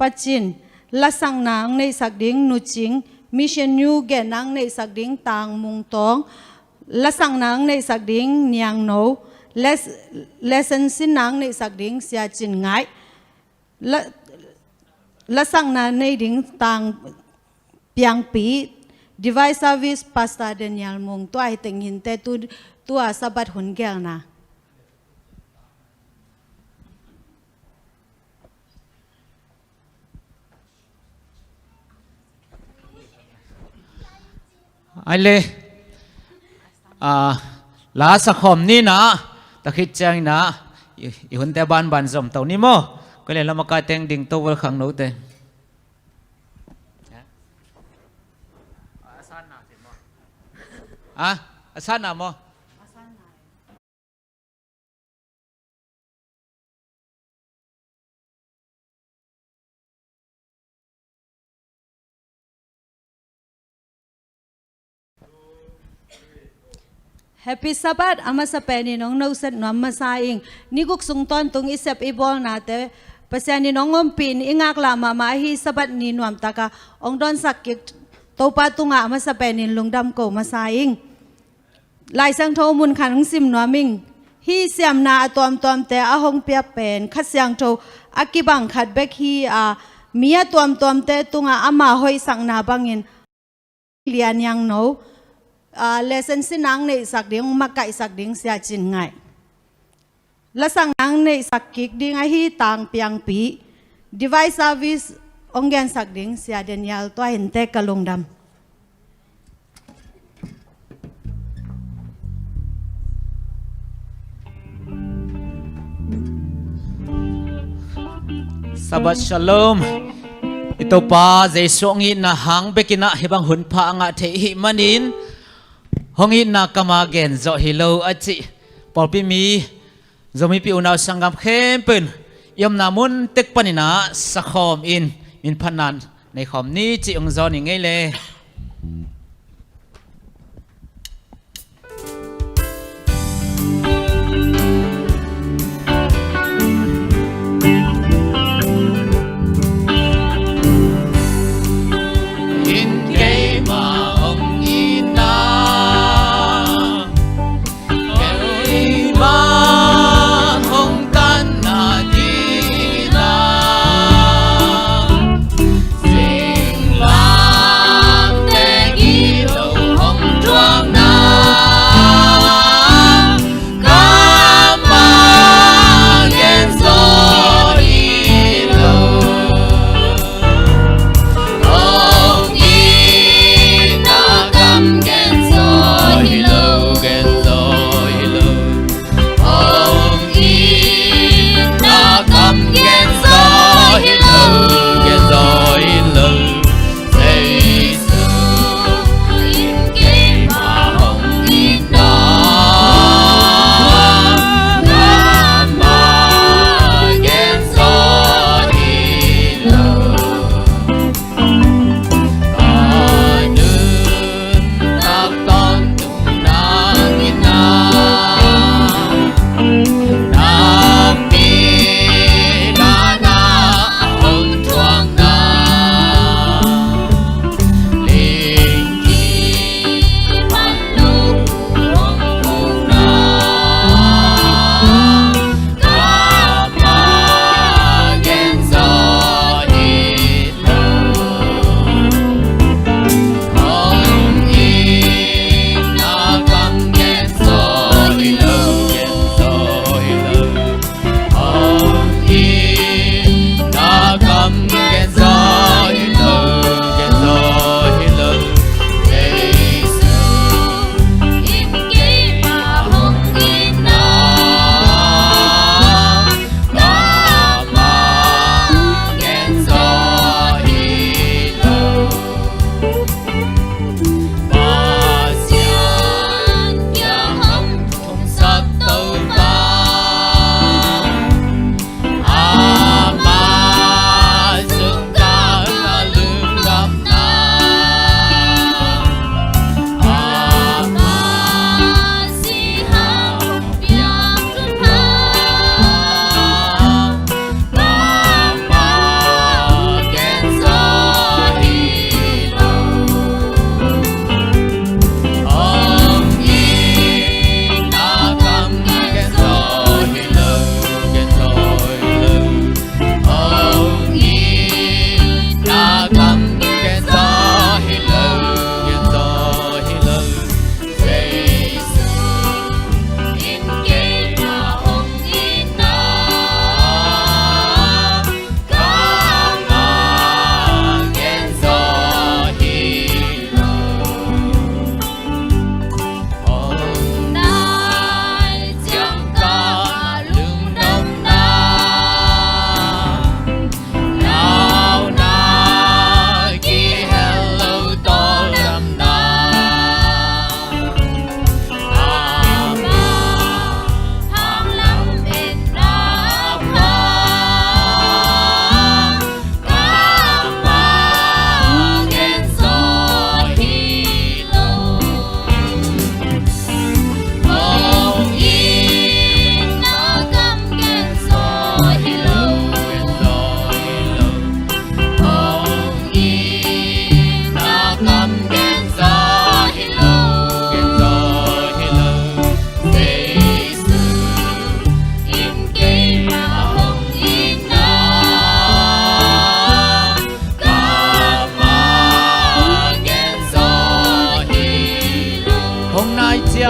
ปัจจินละสังนางในสักดิ่งนุจิงมิเชนยูแกนางในสักดิ่งต่างมุงตองละสังนางในสักดิ่งเนียงโนเลสันสินางในสักดิ่งเสียจินไงละสังนางในดิ่งต่างเปียงปีdevice service pasta Daniel mong to ai teng hin te tu a sabat hun gel na ai le lá sa khom ni na ta khit chang na i hun te ban zom tau ni mo ko le lama ka teng ding to wal khang no te asan na mo Happy Sabbath ama sa peni nong no set no masaing ni guk sung ton tung isep ibol na te pasya ni nong ompin ingak lama mahi sabat ni nuam taka ong don sakik to pa tunga ama sa peni lungdam ko masaing lai sang tho mun khan ng sim nuaming hi siam na atom te ahong pia pen khasyang tho akibang khat bek hi mia tom te tunga ama hoi sang na bangin lian yang no lesson sinang nei sak ding makai sak ding sia chin ngai la sang nang nei sak kik ding a hi tang piang pi device service onggen sak ding sia Daniel to hin te kalung dam Sabat shalom ito pa Jesu ngi na hang bekina hibang hun pa nga the hi manin hongi na kamagen zo hilo achi polpi mi zomi pi unaw sangam khempen yom namun tek panina sakhom in phanan nei khom ni chi ong zo ni ngei le Sing la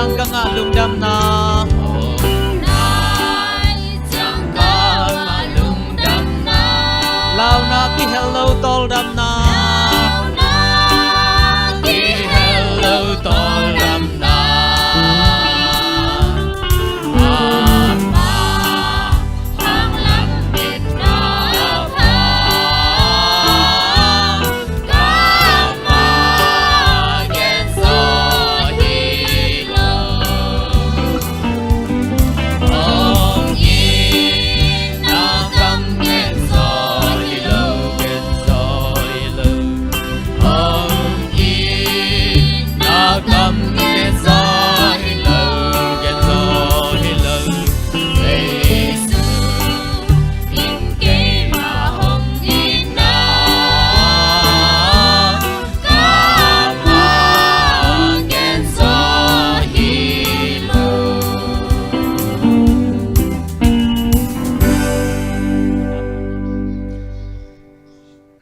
chẳng cả ngã lung đâm na lao na ki hello tol đâm na ki hello tol đâm na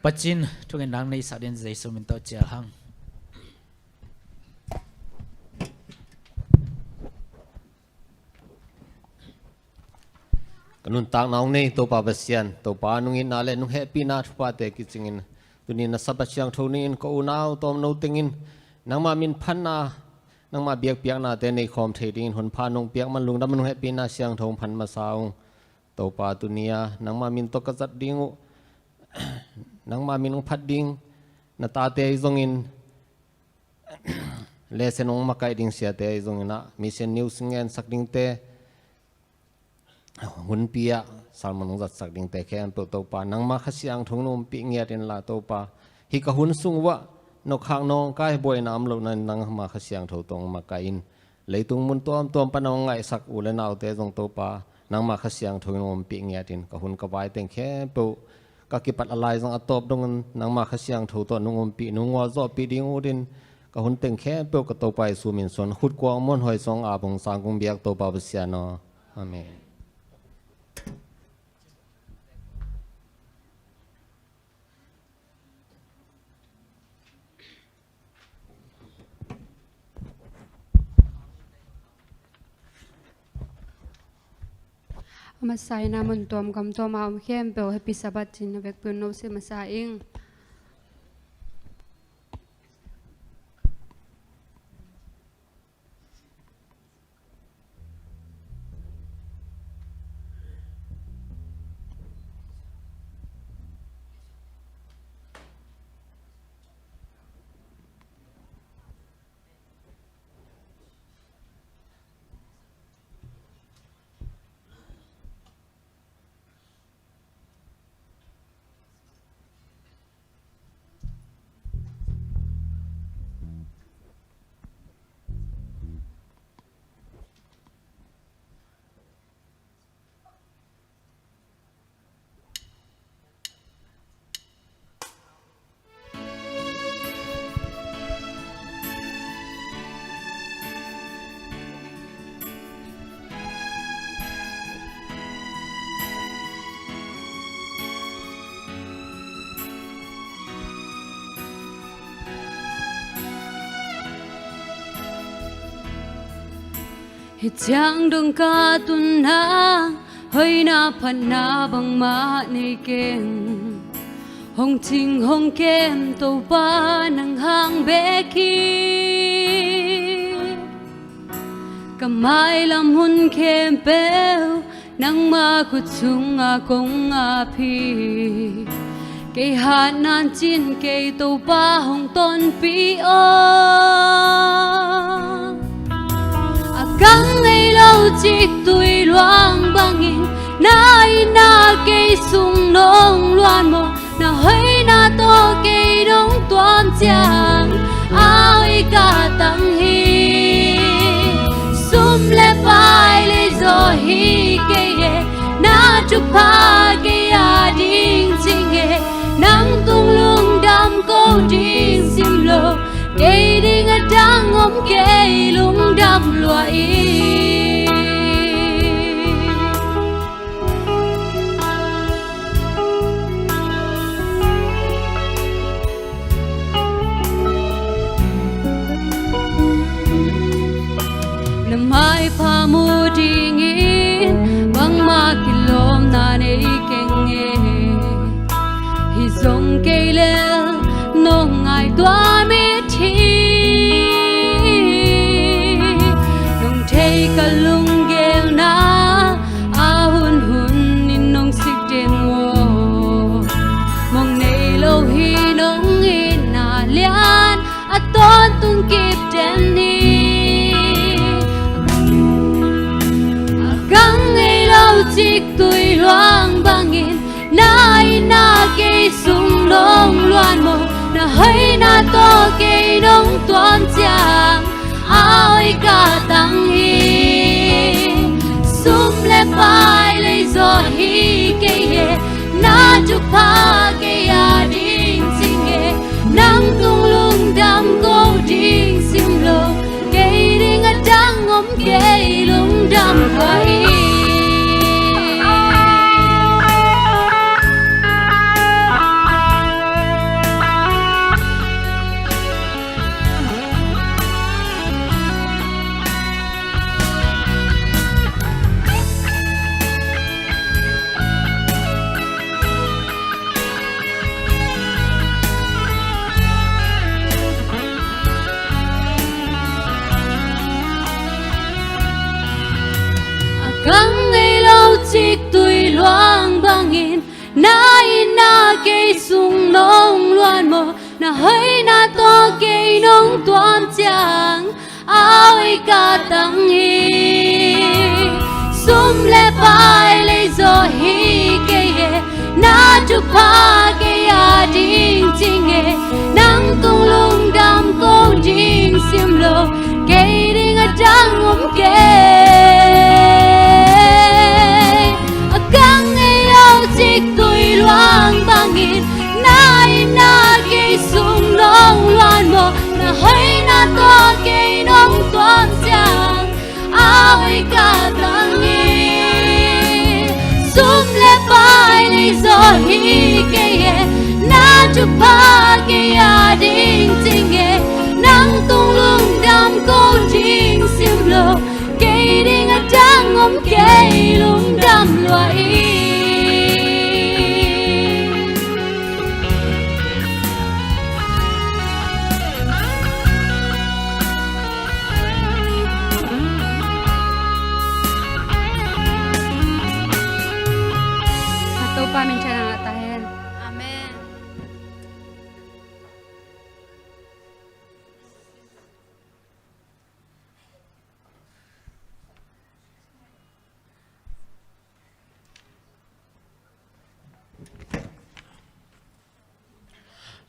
Pachin thung en dang nei sa den Jesu min to chia hang kanun tang naung nei to pa basian to pa nungin na le nung happy na thupa te ki chingin tunin na sabasyang thonin ko unaw tom no tingin nang ma min phan na nang ma biak piak na te nei khom thedin hon pha nong piak man lung dam nung happy na siang thong phan ma saung to pa tunia nang ma min to ka zat dingu nang ma min phat ding na ta te zongin le senong makai ding sia te zongina mission news ngen sak ding te hun pia salman zat sak ding te khen to pa nang ma khasiang thong nom pi ngia tin la to pa hi ka hun sung wa no khang nong kai boy nam lo nan nang ma khasiang tho tong ma ka in leitung mun tom panong ngai sak u le naw te jong to pa nang ma khasiang thong nom pi ngia tin ka hun ka bai teng khe po ka ki pat alai jong atop dong nang ma khasiang tho to nong pi nong wa zo pi ding u din ka hun teng khe po ka to pai su min son khut kwa mon hoi song a bong sang kum biak to pa bsia no amen Masay namun tom kam tom am khem pe happy sabat chin vek pun no se masaing Hit chang dong ka tun na hơi na phan na bang ma nei ken hong ching hong kem to pa nang hang be ki kamai lam hun kem pel nang ma khu chung a kong a phi cây hạt nan chin cây to pa hong ton pi o căng ngay lâu chỉ tuổi loang bangin nai na cây sung nong loan mo na hơi na to cây đông toàn chang ai cả tăng hi sum le pai le zo hi cây na chụp pa cây a ding ching nang tung lung đam câu ding sim lo cây ding a dang om cây lung đam loài pha mu ding in bang ma kilom na nei keng e hi zong ke le no ngai tua mi thi nong thei ka lung gel na a hun hun in nong sik den wo mong nei lo hi nong in na lian a ton tung kip den ni gang ei lo chik tui loang bangin nai na ke sung nong loan mo na hai na to ke nong tuan chang ai ka tang hi sum le pai le zo hi ke ye na chu pa ke ya ding sing ye nang tung lung dam ko ding sim lo ke ding a dang om ke lung dam kai gang ei lo chik tui loang bangin nai na ke sung nong loan mo na hai na to ke nong tuan chang ai ka tang hi sum le pai le zo hi ke ye na chu pa ke ya ding ching ye nang tung lung dam ko ding sim lo ke ding a dang om ke gang ei lo chik tui loang bangin nai na ke sung nong loan mo na hai na to ke nong tuan chang ai ka tang hi sum le pai le zo hi ke ye na chu pa ke ya ding ching ye nang tung lung dam ko ding sim lo ke ding a dang om ke lung dam loai atau pa min chana tahen amen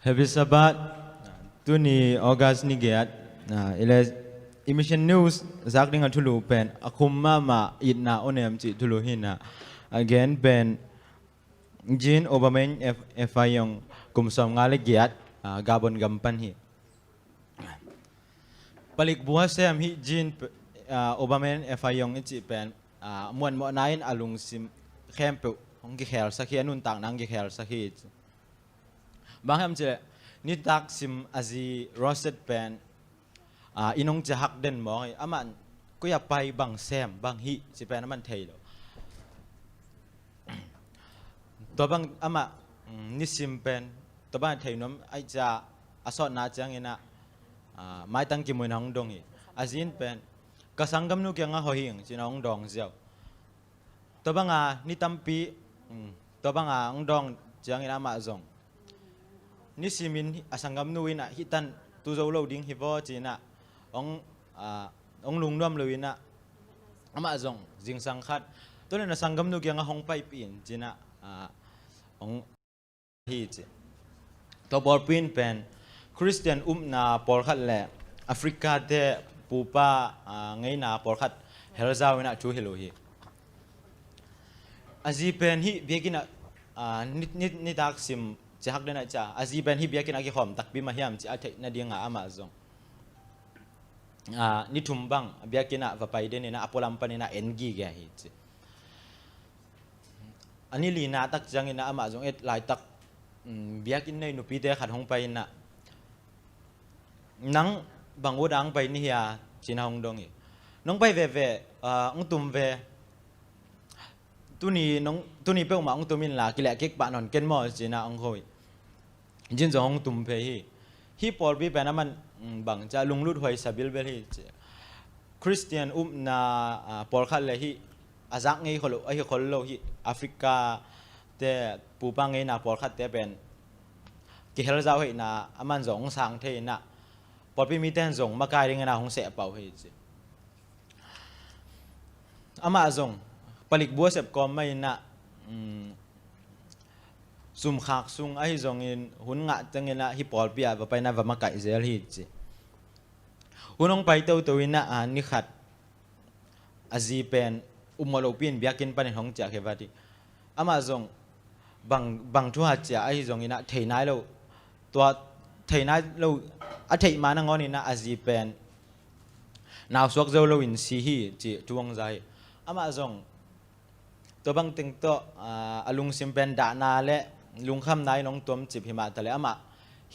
Happy Sabbath. Tu ni August ni giat. Ile emission news zak ding athulu pen akum ma itna onem chi thulu hina. Again pen Jin Obamen FI yung kumsom ngale giat gabon gampan hi. Balik buha sem hi Jin Obamen FI yung ichi pen muan mo nain alung sim kempe hong gi khel sa khi anun tang nang gi khel sa khi bang ham che ni tak sim azi roasted pen inong che hak den mo aman ko ya pai bang sem bang hi si pen man thei lo to bang ama ni sim pen to bang thei nom ai cha asot na chang ina mai tang ki mun hong dong hi azin pen ka sangam nu kyang ho hing chinong dong jiao to bang ni tampi to bang ong dong chang ina ma zong ni simin asangam nuina hitan tu zo lo ding hi bo china ong lung nom loina ama zong jing sang khat to na sangam nu kyang hong pai pin china ong hi chi to bor pin pen Christian na por khat le Africa de pupa ngai na por khat helzawina chu hilo hi azi pen hi begina ni tak sim chak dena cha azi pen hi biakin agi khom tak bi ma hiam chi athai na dinga ama zong ni thumbang biakina va pai den na apolam panina engi ge hi chi ani lina tak jangina ama zong et lai tak biakin nei nu pi de khat hong pai na nang bangudang pai ni ya chin hong dong hi nong pai ve ve องตุมเวตุนีน้องตุนีเป้าหมาองตุมินลากิเลเก็กปะนอนเกนมอจีน่าองโคยจินจะองตุมเพฮีปอลบีเป็นน้ำมันบังจะลุงลุดหอยสบิลเบลฮีคริสเตียนนาปอลขัดเลยฮีอาจักไงคนไอ้คนโลฮีแอฟริกาแต่ปูปังไงนาปอลขัดแต่เป็นกิเฮลเจ้าเฮนาอามันสองสังเทนะปอลบีมีแต่ส่งมากายเรื่องนาของเสียเป่าเฮอามาส่งผลิตบัวเสพกอมไม่นะซุ่มขากซุ่งไอ้ส่งเงินหุ่นงะจังเงินนะฮิปอลเปียไปนะว่ามาไก่เซลฮิจิหุ่นองไปตัววินะนิขัดอาจีเป็นมาโลปีนเบียกินปันของจากเฮวาดีอามาส่งบางทั่วจะไอ้ส่งเงินนะเทนายเราตัวเทนายเราอาเทมานังงอนี่นะอาจีเป็นนาวสวกเจ้าเราอินซีฮีจิจวงใจอามาส่งตัวบางติงตัวลุงซิมเป็นด่านาและลุงคำนายน้องตัวมจิบหิมาแต่แล้วอามา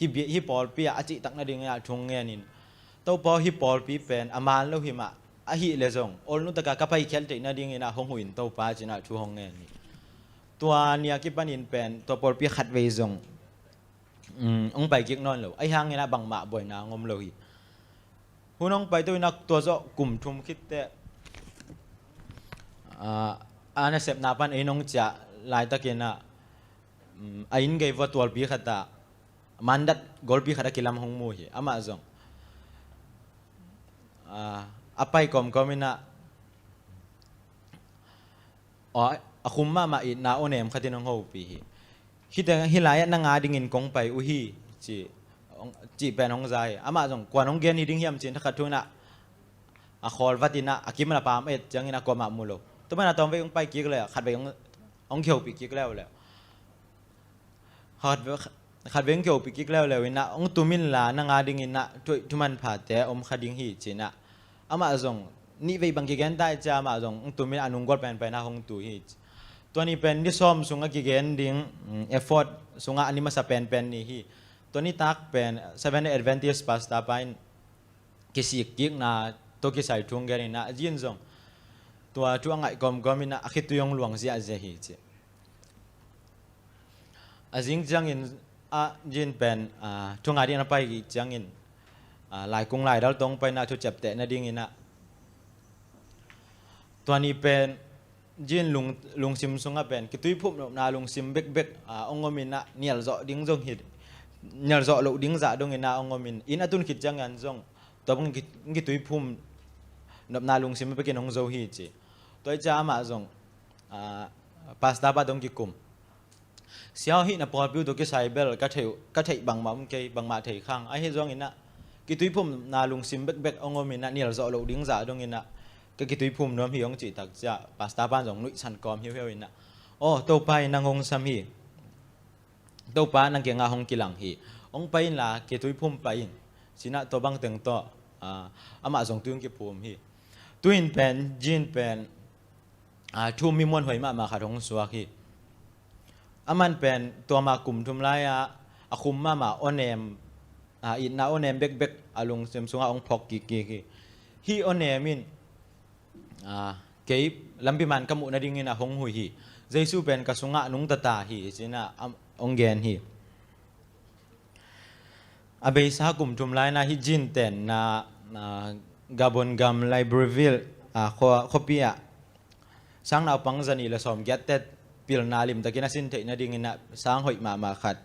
ฮิปอลปีอาจิตักนาดิ่งเนี่ยทงเงี้ยนินตัวพอฮิปอลปีเป็นอามาแล้วหิมาอาฮิเลซงอลนุตกะกับไปเขียนตินาดิ่งเนี่ยหงหุ่นตัวป้าจินะชูหงเงี้ยนี่ตัวเนี่ยกิปนินเป็นตัวปอลปีขัดเวซงองไปกิกนอนเลยไอ้หางเนี่ยนะบังมาบ่อยนางมเลยหุ่นองไปตัวนักตัวโจกลุ่มทุมคิดแต่อันนี้เสพนาปันไอ้น้องจะลายตะเกียนะไอ้นี่เกี่ยวกับตัวปีขัดตามันดัดกอลปีขัดกิลามหงมูฮีอามาซงไปกอมมินะคุมมาอินาโอเนมขัดน้องหูปีฮิตฮิลายนั่งอาดิ่งอินกงไปอุฮีจีเป็นน้องใจอามาซงกว่าน้องเกียนี่ดิ่งเฮียมจีนถ้าขัดทุนนะคอลวัตินะกิมนาปามจังอินะกว่ามามูโลตัวมันตอนไปองไปกิ๊กเลยขัดไปองเขียวปีกิ๊กแล้วเลยขัดไปองเขียวปีกิ๊กแล้วเลยนะองตุมินลานางาดิ่งนะทุมันผ่าแต่อมขัดดิ่งฮีจีนะอามาส่งนี่ไปบางกิเกนได้จะมาส่งองตุมินอนุกอลเป็นไปนะหงตุฮีตัวนี้เป็นที่ซ้อมส่งกิเกนดิ่งเอฟฟอร์ดส่งอันนี้มาสเปนเป็นนี่ฮีตัวนี้ตักเป็นZomi Adventistพาสต้าไปกิสิกิ๊กนะตัวกิใส่ทุ่งเกนินะยินส่งตัวช่วงไอ้กอมมินะคิดตัวยังหลวงเสียเสียหิจิจริงจังอินยินเป็นช่วงอาทิตย์นั้นไปจังอินหลายกงหลายดาวตรงไปนะทุกจับแต่นะดิ่งอินะตัวนี้เป็นยินลุงซิมซุงอ่ะเป็นคิดตัวพุ่มนาลุงซิมเบกองมินะเนี่ยเจาะดิ่งจงหิดเนี่ยเจาะลุดิ่งจ่าดงอินะองมินอินะตุนคิดจังอันจงตัวมึงคิดตัวพุ่มนาลุงซิมเบกน้องโจหิจิตัวจ้ามาส่งพาสต้าปาดงกิคุมเสียหินะพอพิวตัวกิไซเบลก็เทบังมาอุ้มเกยบังมาเทข้างไอ้เฮจงอินะกิตุยพุ่มนาลุงซิมเบกองมินะเนี่ยเราจะเอาดิ้งจ่าดงอินะก็กิตุยพุ่มน้ำหิองจิตักจ้าพาสต้าปาส่งนุ้ยชันกอมเฮียวอินะโอ้ตัวไปนางหงสามีตัวป้านางเกียงอาหงกิลังฮีองไปละกิตุยพุ่มไปสินะตัวบังเต็งตัวอามาส่งตุยกิพุ่มฮีตุยเป็นจีนเป็นทุ่มมีมวลหอยมาขัดของสวากีมันเป็นตัวมากลุ่มทุ่มไล่คุมมาโอเนมอินนาโอเนมเบกลงเซมซุงองพอกกีฮีโอเนมินเก็บลำพิมันกมุนาดิ่งนะหงหุยฮีเจสูเป็นกสุงะนุงตตาฮีจีน่าองเกนฮีเบสากลุ่มทุ่มไล่นะฮิจินเตนนะกาบอนกัมไลบริวิลคอปีsang nào pang zani la som get that pil nalim takina sin te na ding ina sang hoi ma khat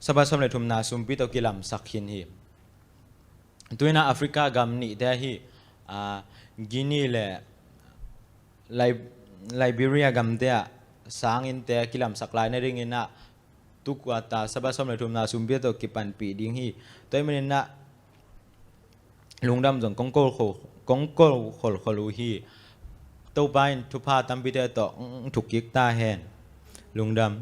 sabah som le thum na sumpi to kilam sakhin hi tuina africa gam ni da hi guinea le liberia gam da sang in te kilam saklai na ding ina tukwa ta sabah som le thum na sumpi to kipan pi ding hi toy manin na lungdam jong kongkol kholu hiตัวไปทุพาตั้มพิเดต่อถูกกิกตาแหนลุงดำ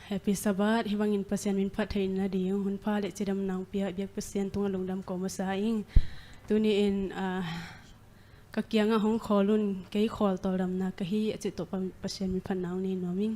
Happy Sabat hibangin pasien min pathain na di hun pa le chidam nang pia biak pasien tunga lungdam ko masaing tuni in ka kia nga hong kholun ke khol to ram na ka hi che to pasien mi phan naw ni no ming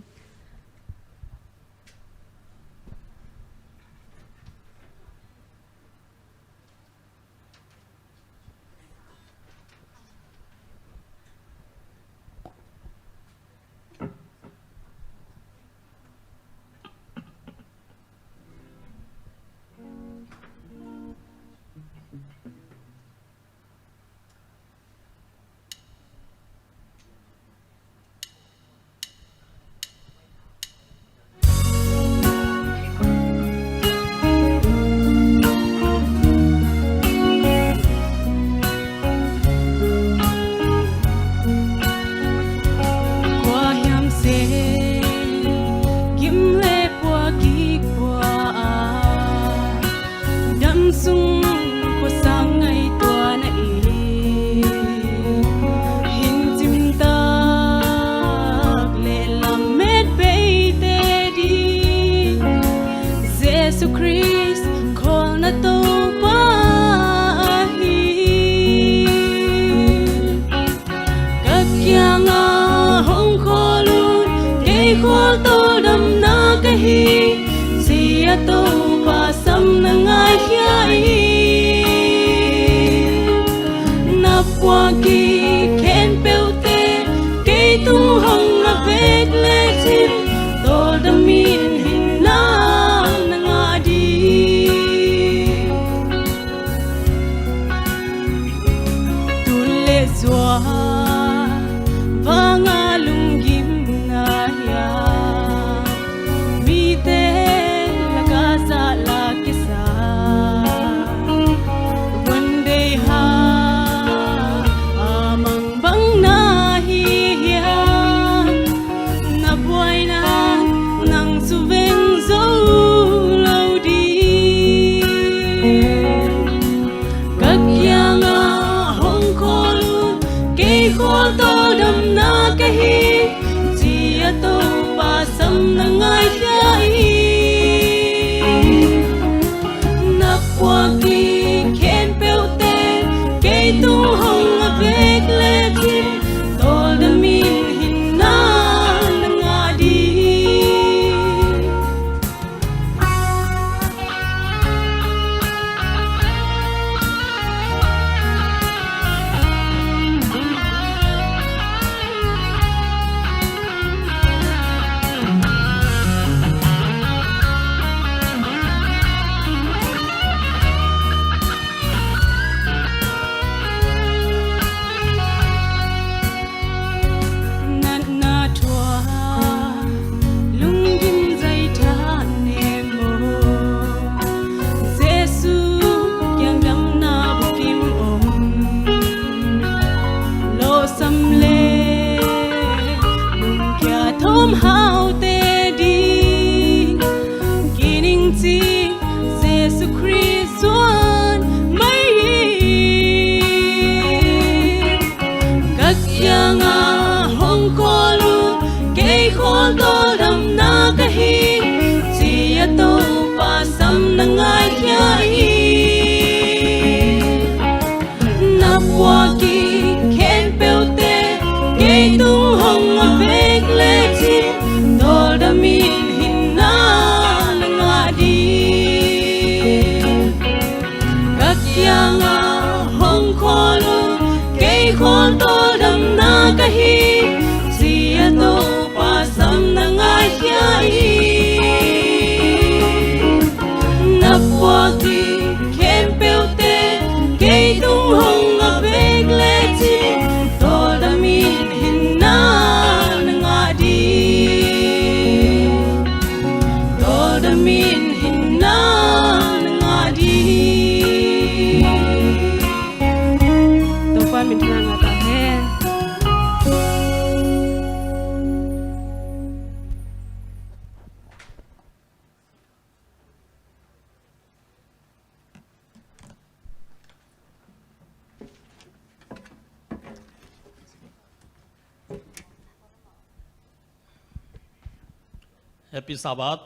Happy Sabbath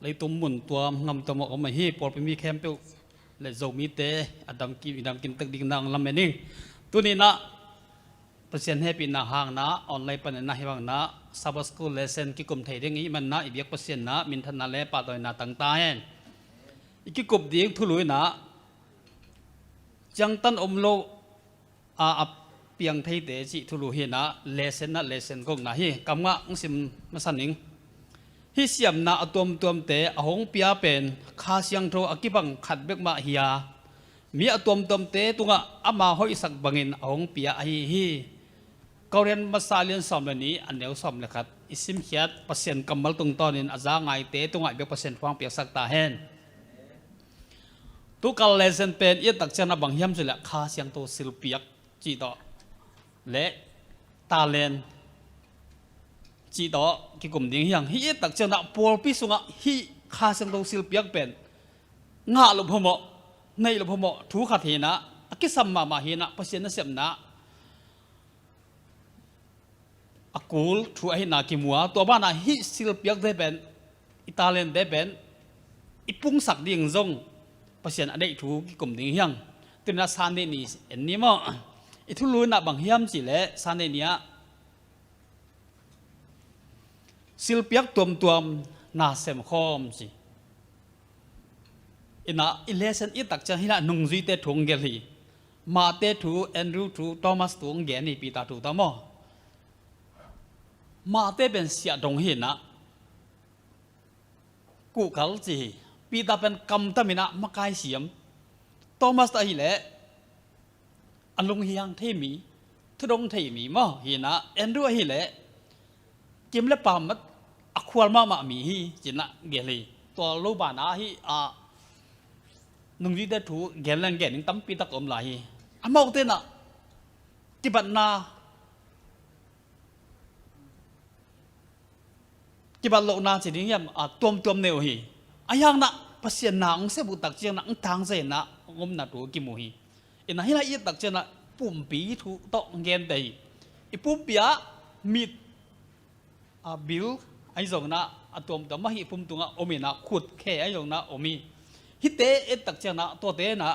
เลยตุ้มหมุนตัวงำตัวหมอกมาฮีปอลไปมีแคมเปลและโจมีเตอดังกินตึกดิ่งนางลำเมนิง ตัวนี้นะเปอร์เซ็นต์ให้ปีนาหางนะออนไลน์ปันนะให้บางนะซับสกูลเลสเซนกิกรมไทยเรื่องนี้มันนะอีกเปอร์เซ็นต์นะมินทันนาเลปาตอยนาต่างๆอีกกบเดียงทุลุยนะจังตันอมโลอาเปียงไทยเตจิทุลุเฮนะเลสเซนนะเลสเซนกงนะฮีกำงะงสิมมาสันนิงฮิเสียมนะตัวมเตะหงเปียเป็นคาเสียงโทอกิบังขัดเบกมาเฮียมีตัวมเตะตุงะอามาหอยสักบังอินหงเปียฮีเขาเรียนมาซาเลียนสอมเลยนี้อันเดียวสอมเลยครับอิสิมเขียดเปอร์เซ็นต์กำมัลตรงตอนนี้อาจารย์ไงเตะตุงะเบกเปอร์เซ็นต์ฟังเปียกสักตาเห็นตุกัลเลเซนเป็นยัดตักเจนะบางยามสุดละคาเสียงโตศิลปิกจีต่อและตาเลนจีต่อกิกลุ่มดิ้งยังฮียัดตักเจนะปอลพิสุงะฮีคาเสียงโตศิลปิกเป็นงาลุพโมในลุพโมถูขัดเห็นนะกิสัมมาเห็นนะเปอร์เซ็นต์นั้นเสียมนะอากูลถูไอ้นากิมัวตัวบ้านน่ะฮิศิลปิกได้เป็นอิตาเลียนได้เป็นอิปุงสักดิ่งจงเปอร์เซ็นต์อะไรถูกกลุ่มดิ่งยังตัวนั้นซานเดนีเอ็นนี้มั้งอิทุลุนน่ะบางเฮียมสิเละซานเดนีศิลปิกตัวน่าเสมคอมสิอินะอิเลเซนอิตักจะให้น่ะนุ่งจุยเตถุงเกลีมาเตถูแอนดรูถูทอมัสถุงเกนี่ปีตาถูตามอมาเตเป็นเสียดงหินนะกูเขาจีปีตาเป็นกำตมินะมากายเสียมโตมัสตาหิเละอันลงเฮียงเทมีทุดงเทมีมั้งหินะเอ็นด้วยหิเละจิมเล็บปามัดอควาลมามีฮีจินะเกลีตัวลูบานะฮีนุ่งยีเดถูเกลังเกนิงตั้มปีตากอมลายอ่ะมองเต้นอ่ะที่บัดนาจีบัลโลนาสิดิ้งยามตัวเนวฮีอายังนะภาษาหนังเสบุตักเจียงนังทางเสนะงมนาตัวกิมุฮีอินะฮิลายีตักเจียนะปุ่มปีถูโตเงินเดย์อีปุ่มปีอะมิดบิลไอ้จงนะตัวมาฮีปุ่มตัวงะอมีนะขุดแค่ไอ้จงนะอมีฮิเตเอตักเจียนะตัวเตนะ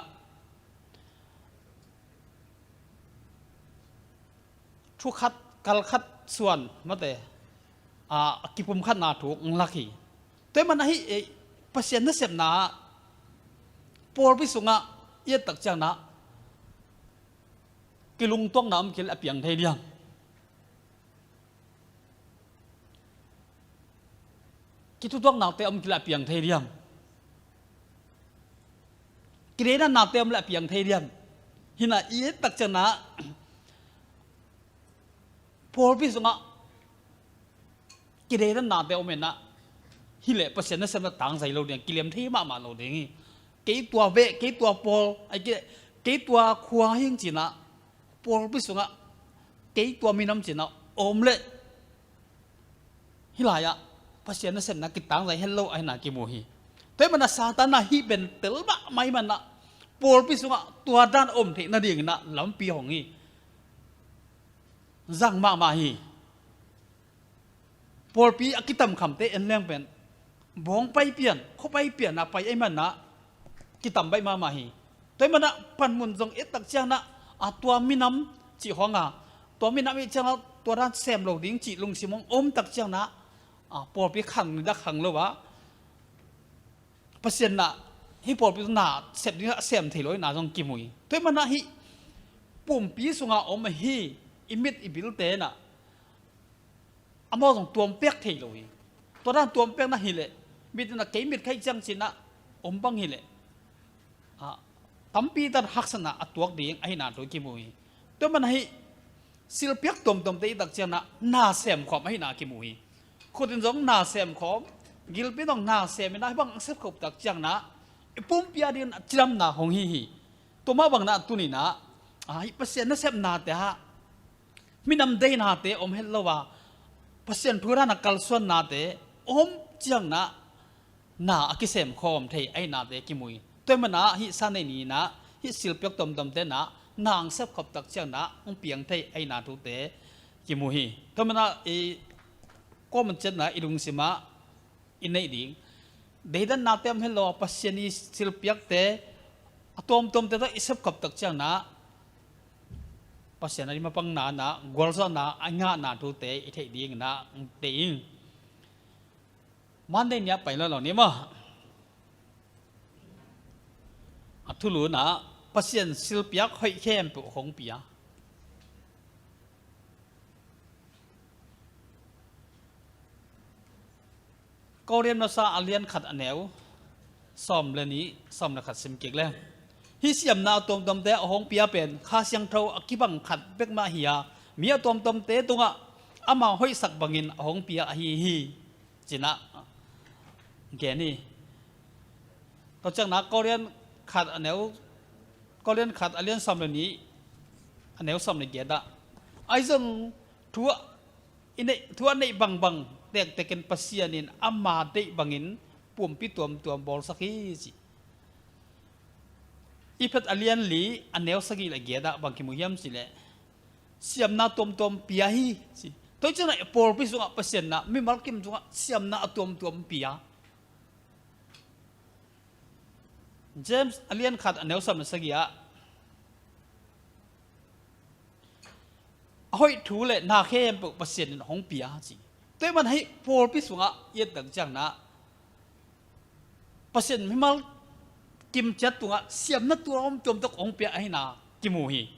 ทุกขัดกัลขัดส่วนมาเตกิปุ่มขัดนาถูกลักฮีแต่มันให้เปอร์เซ็นต์นั้นเสพนาปอลพิสุงะเยตักจังนะกิลุงต้องน้ำกิลอเปียงไทยเดียงกิทุต้องน้ำเตอมกิลอเปียงไทยเดียงกิเลนน้ำเตอมละเปียงไทยเดียงหินะเยตักจังนะปอลพิสุงะกิเลนน้ำเตอมเมนะฮิเล่เปอร์เซ็นต์นั้นสำหรับต่างใจเราเนี่ยกิเลมที่มาเราเนี่ยกี่ตัวเวกี่ตัวปอลไอ้กี่ตัวขวาหิ้งจีน่ะปอลพิสุงะกี่ตัวมีน้ำจีน่ะอมเล่ฮิลายะเปอร์เซ็นต์นั้นสำหรับกิต่างใจเฮลโลไอ้นากิโมฮีแต่มันน่ะซาตานะฮิเป็นเตลบะไม่มันน่ะปอลพิสุงะตัวด้านอมที่นั่นเองน่ะลำปีของฮีจังมาฮีปอลปีอักิตัมคำเตเอ็นเลี้ยงเป็นบองไปเปลี่ยนเขาไปเปลี่ยนนะไปไอ้มันนะกิตำใบมาฮีตัวมันนะพันมุนจงเอตักเจ้านะตัวมินำจีห้องตัวมินำอีเจ้าตัวด้านแซมโลดิ้งจีลุงสิมงอมตักเจ้านะปอลปีขังดักขังเลยวะเปอร์เซ็นต์นะให้ปอลปีหนาเสพนี่แซมถี่ร้อยหนาจงกิมุยตัวมันนะฮิปุ่มปีสุงอมฮีอิมิดอิบิลเตนะอมอจงตัวเปียกถี่เลยตัวด้านตัวเปียกนะฮิเลมิดนะเกมิดใครจังสินะอมบังฮิเลตั้มปีตันหักษณะตัวดีไอ้นาตัวกิมุยตัวมันให้ศิลปิกตัวเตยตักเจ้านะนาเสมขอบไอ้นากิมุยคนที่จงนาเสมขอบกิลปีต้องนาเสมไม่ได้บังเสพขอบตักเจ้านะปุ่มปียดินจำนาหงฮีตัวมาบังนาตัวนี้นะเปอร์เซ็นต์นั้นเสพนาแต่ฮะมินำได้นาแต่อมเฮลว่าเปอร์เซ็นต์พูดนักกัลส่วนนาแต่อมจังนะนากิเสมขอมเทไอ้นาแต่กิมุยตัวมันนะฮิสันในนี้นะฮิศิลปิกตมเตนะนางเสพขบตักเจ้านะองเปียงเทไอ้นาทุเตกิมุฮีตัวมันนะก็มันจะนะอิลุงสิมาอินในดิ่งเดี๋ยวนั้นนาเต็มให้เราปัสยานีศิลปิกเตตมเตต้องเสพขบตักเจ้านะ pasien ari mapang na golsa na anga na thu te I thei ding na te ing man de nya pai lo ni ma athulu na pasien silpiak hoi khem pu hong pia ko riam na sa alian khat aneu som le ni som na khat sim kik le hi siam na tom tom te hong pia pen kha siang tho akibang khat bek ma hiya mi tom tom te tunga ama hoi sak bangin hong pia hi china ge ni to chang na korean khat aneu korean khat alian som le ni aneu som le ge da ai jong thua ine thua nei bang bang tek teken pasianin ama de bangin pum pi tuam bol sakhi chi ipet alian li aneu sagi la ge da bang ki mu yam si le siam na tom pia hi chi toi chana por pi sunga pasien na mi mal kim sunga siam na tom pia James alian khat aneu sam sagi a hoi thu le na khem pu pasien hong pia chi tôi mà thấy Paul biết xuống á yên tĩnh chẳng na pasien mi mal kim chat tung á siam na tuom tuom tok ong pia ai na kim mu hi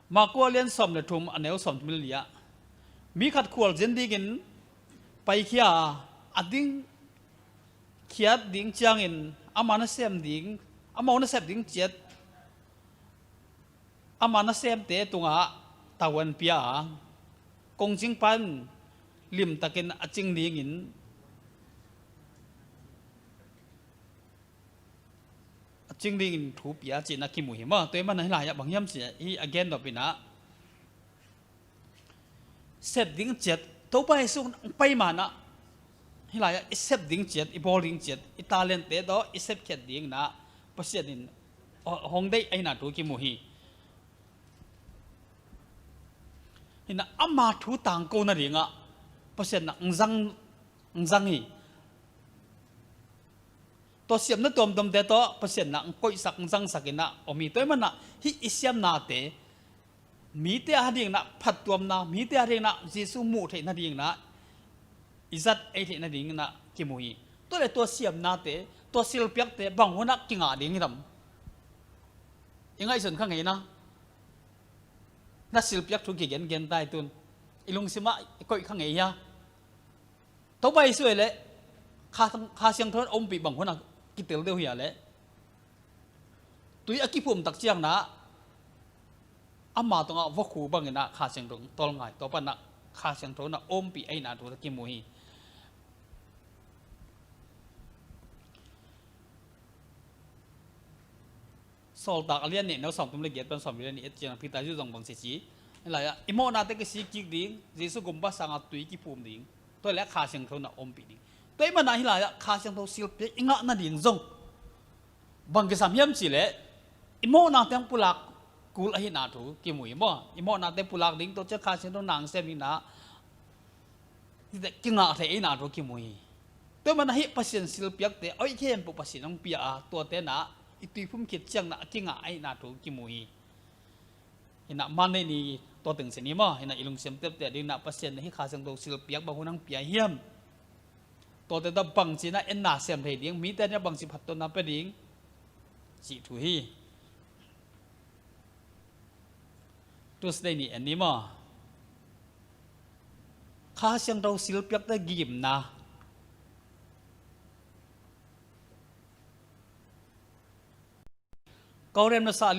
mà qua liên som le thum aneu som mil lia mi khat khual jen digin pai khia ading khiat ding chang in amana sem ding amona sep ding chet amana sem te tunga tawan pia kong jing pan lim takin aching ding in aching ding in thu pia chi na ki mu hi ma toy man lai ya bang yam chi hi again do pina set ding chet to pai su pai ma na hi lai ya set ding chet I bowling chet I talent te do I set khet ding na pasien in hong dei ai na tu ki mu hi ina ama thu tang ko na ringa pasien na ngang hi to siam na tom de to pasien na koi sak ngang sakina omi toy man na hi isiam na te mi te hading na phat tuam na mi te hading na jisu mu the na ding na izat ai the na ding na ki mu hi to le to siam na te to sil piak te bang hona kinga ding ram ingai son khang ngai na na silpiak thu ki gen tai tun ilung sima koi khang ei ya to bai suai le kha siang thon om pi bang hona ki tel deu ya le tui akipum tak chiang na amma tonga vokhu bangina kha siang dong tol ngai to pa na kha siang thon na om pi ai na thu ki mu hi sol tak alian ni no som tum le get pan som le ni et chiang pita ju jong bang si chi la ya imo na te ke si ki ding jisu gumba sanga tui ki pum ding to le kha siang thon na om pi ding toy man na hi la ya kha siang tho sil pe inga na ding jong bang ke sam yam chi le imo na teng pulak kul a hi na thu ki mu imo na te pulak ding to che kha siang tho nang sem ni na ki nga the ai na thu ki mu hi toy man na hi pasien sil piak te oi khem pu pasien ong pia a to te na itui phum kit chang na kinga ai na thu ki mu hi ina man ni to teng se ni ma ina ilung sem tep te ding na pasien hi kha sang do sil piak ba hunang pia hiam to te da bang chi na en na sem thei ding mi te nya bang si phat to na pe ding chi thu hi Tuesday ni en ni ma kha sang do sil piak ta gim na Kau rem na sa